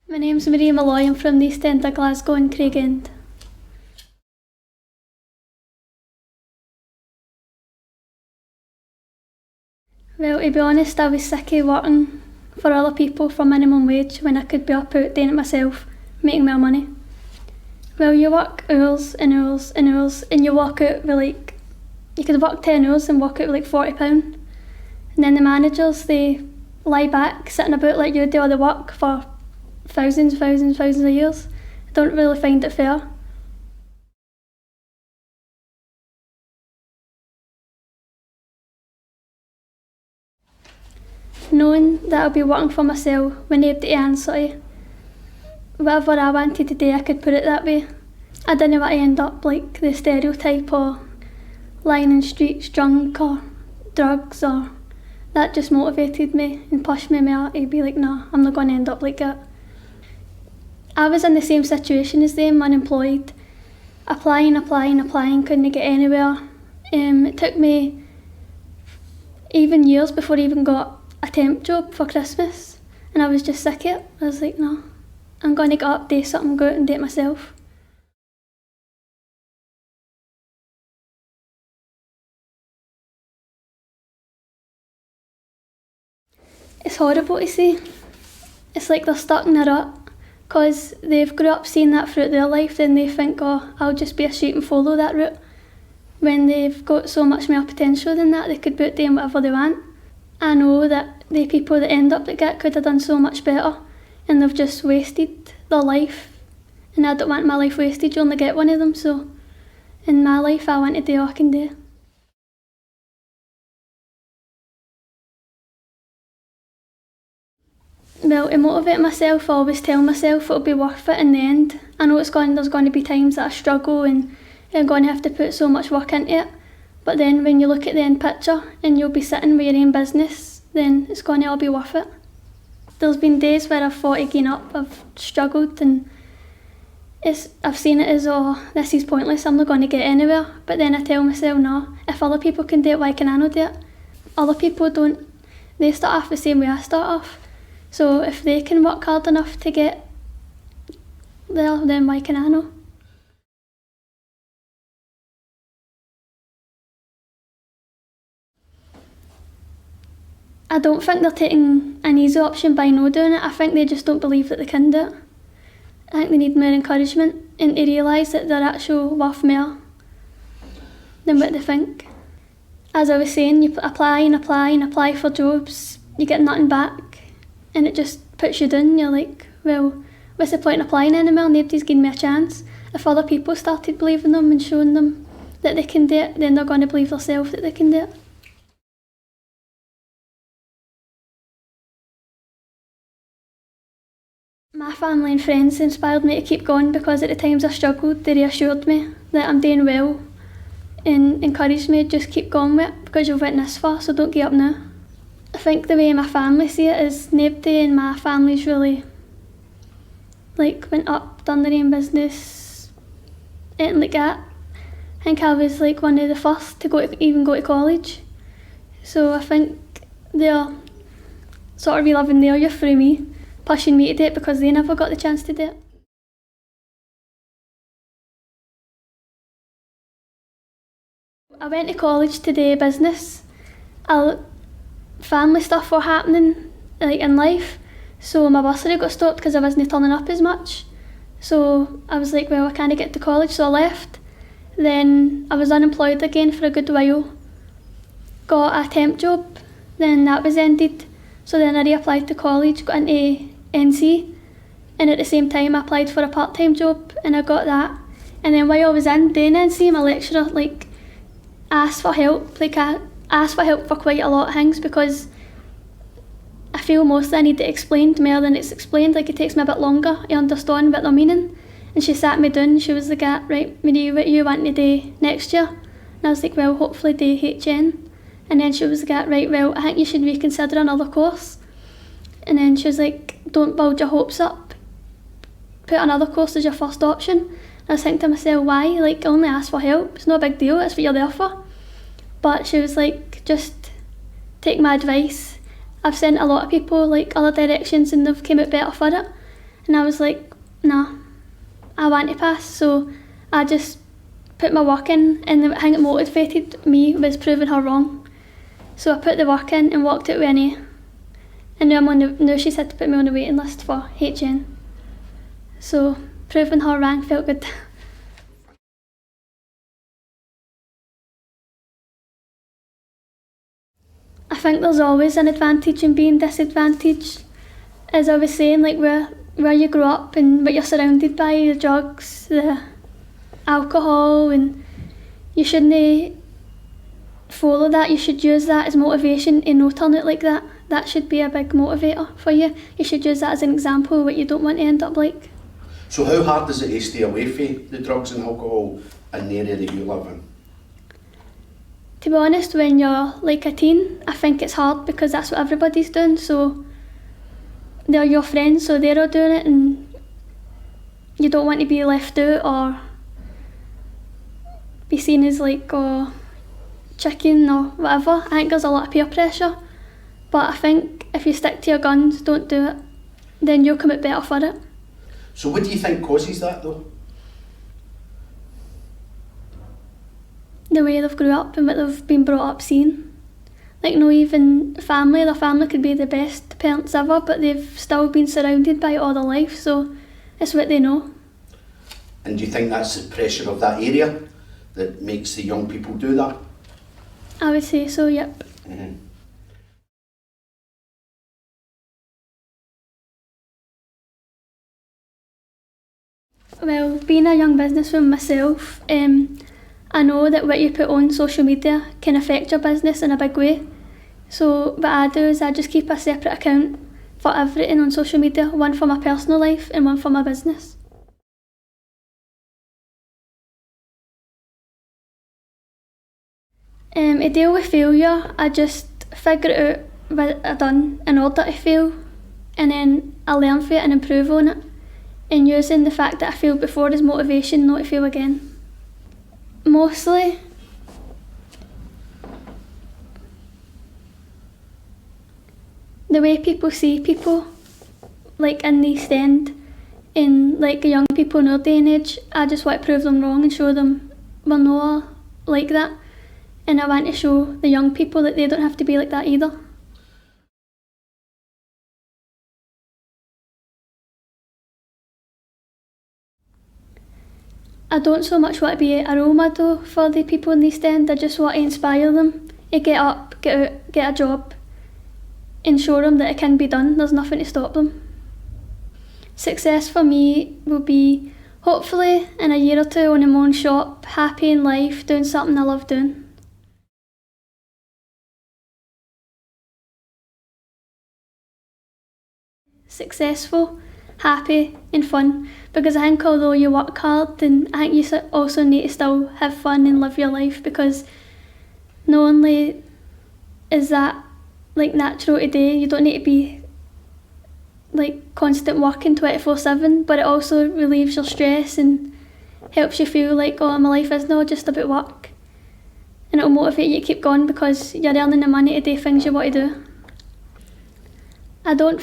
My name's Marie Malloy. I'm from the East End of Glasgow and Craigend. Well, to be honest, I was sick of working for other people for minimum wage when I could be up out doing it myself, making my money. Well, you work hours and hours and hours and you walk out with you could work 10 hours and walk out with £40. And then the managers, they lie back, sitting about like you do all the work for thousands of years. I don't really find it fair. Knowing that I'll be working for myself with nobody to answer to. Whatever I wanted to do, I could put it that way. I didn't want to end up like the stereotype or lying in streets drunk or drugs, or that just motivated me and pushed me more to be like, no, I'm not going to end up like that. I was in the same situation as them, unemployed, applying, couldn't get anywhere. It took me even years before I even got a temp job for Christmas, and I was just sick of it. I was like, no, I'm going to get up, do something, go out and do it myself. It's horrible to see. It's like they're stuck in a rut because they've grew up seeing that throughout their life, then they think, oh, I'll just be a sheep and follow that route. When they've got so much more potential than that, they could be out doing whatever they want. I know that the people that end up like that could have done so much better, and they've just wasted their life. And I don't want my life wasted, you only get one of them, so in my life I want to do all I can do. Well, to motivate myself, I always tell myself it'll be worth it in the end. I know there's going to be times that I struggle and I'm going to have to put so much work into it, but then when you look at the end picture and you'll be sitting with your own business, then it's going to all be worth it. There's been days where I've thought of giving up, I've struggled, and I've seen it as, oh, this is pointless, I'm not going to get anywhere. But then I tell myself, no, if other people can do it, why can I not do it? Other people don't, they start off the same way I start off. So if they can work hard enough to get there, then why can I not? I don't think they're taking an easy option by no doing it. I think they just don't believe that they can do it. I think they need more encouragement and to realise that they're actually worth more than what they think. As I was saying, you apply for jobs, you get nothing back, and it just puts you down. You're like, well, what's the point in applying anymore? Nobody's giving me a chance. If other people started believing them and showing them that they can do it, then they're going to believe themselves that they can do it. My family and friends inspired me to keep going because at the times I struggled, they reassured me that I'm doing well and encouraged me to just keep going with it because you've went this far, so don't give up now. I think the way my family see it is nobody in my family's really went up, done their own business, anything like that. I think I was one of the first to even go to college. So I think they're sort of reliving their youth through me, pushing me to do it because they never got the chance to do it. I went to college to do business. Family stuff were happening in life, so my bursary got stopped because I wasn't turning up as much. So I was like, well, I can't get to college, so I left. Then I was unemployed again for a good while. Got a temp job, then that was ended. So then I reapplied to college, got into NC, and at the same time I applied for a part-time job and I got that. And then while I was in doing NC, my lecturer asked for help. I asked for help for quite a lot of things because I feel mostly I need it explained more than it's explained. It takes me a bit longer to understand what they're meaning. And she sat me down and she was like, right, Marie, what you want to do next year? And I was like, well, hopefully do HN. And then she was like, right, well, I think you should reconsider another course. And then she was like, don't build your hopes up. Put another course as your first option. And I was thinking to myself, why? I only ask for help. It's no big deal, it's what you're there for. But she was like, just take my advice. I've sent a lot of people other directions and they've came out better for it. And I was like, nah, I want to pass. So I just put my work in, and the thing that motivated me was proving her wrong. So I put the work in and walked out with an A. And now she's had to put me on the waiting list for HN. So proving her wrong felt good. I think there's always an advantage in being disadvantaged. As I was saying, like where you grow up and what you're surrounded by, the drugs, the alcohol, and you shouldn't follow that. You should use that as motivation and not turn it like that. That should be a big motivator for you. You should use that as an example of what you don't want to end up like. So how hard is it to stay away from the drugs and alcohol in the area that you live in? To be honest, when you're like a teen, I think it's hard because that's what everybody's doing. So they're your friends, so they're all doing it, and you don't want to be left out or be seen as like chicken or whatever. I think there's a lot of peer pressure, but I think if you stick to your guns, don't do it, then you'll come out better for it. So what do you think causes that though? The way they've grew up and what they've been brought up seeing. Like, no, even family, their family could be the best parents ever, but they've still been surrounded by it all their life, so it's what they know. And do you think that's the pressure of that area that makes the young people do that? I would say so, yep. Mm-hmm. Well, being a young businesswoman myself, I know that what you put on social media can affect your business in a big way. So what I do is I just keep a separate account for everything on social media, one for my personal life and one for my business. To deal with failure, I just figure out what I've done in order to fail, and then I learn from it and improve on it, and using the fact that I failed before as motivation not to fail again. Mostly, the way people see people, like in the East End, and like the young people in our day and age, I just want to prove them wrong and show them we're not like that. And I want to show the young people that they don't have to be like that either. I don't so much want to be a role model for the people in the East End, I just want to inspire them to get up, get out, get a job, and show them that it can be done. There's nothing to stop them. Success for me will be hopefully in a year or two owning my own shop, happy in life, doing something I love doing. Successful, happy and fun, because I think although you work hard, then I think you also need to still have fun and live your life, because not only is that like natural today, you don't need to be like constant working 24/7, but it also relieves your stress and helps you feel like, oh, my life is not just about work, and it'll motivate you to keep going because you're earning the money to do things you want to do. I don't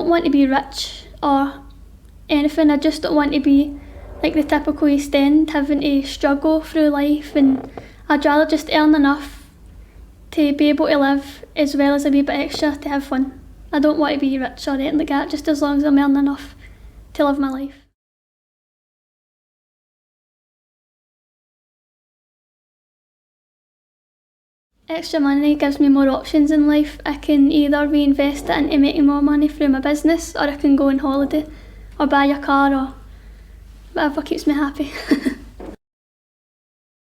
want to be rich or anything. I just don't want to be like the typical East End, having to struggle through life, and I'd rather just earn enough to be able to live as well as a wee bit extra to have fun. I don't want to be rich or anything like that, just as long as I'm earning enough to live my life. Extra money gives me more options in life. I can either reinvest it into making more money through my business, or I can go on holiday or buy a car or whatever keeps me happy.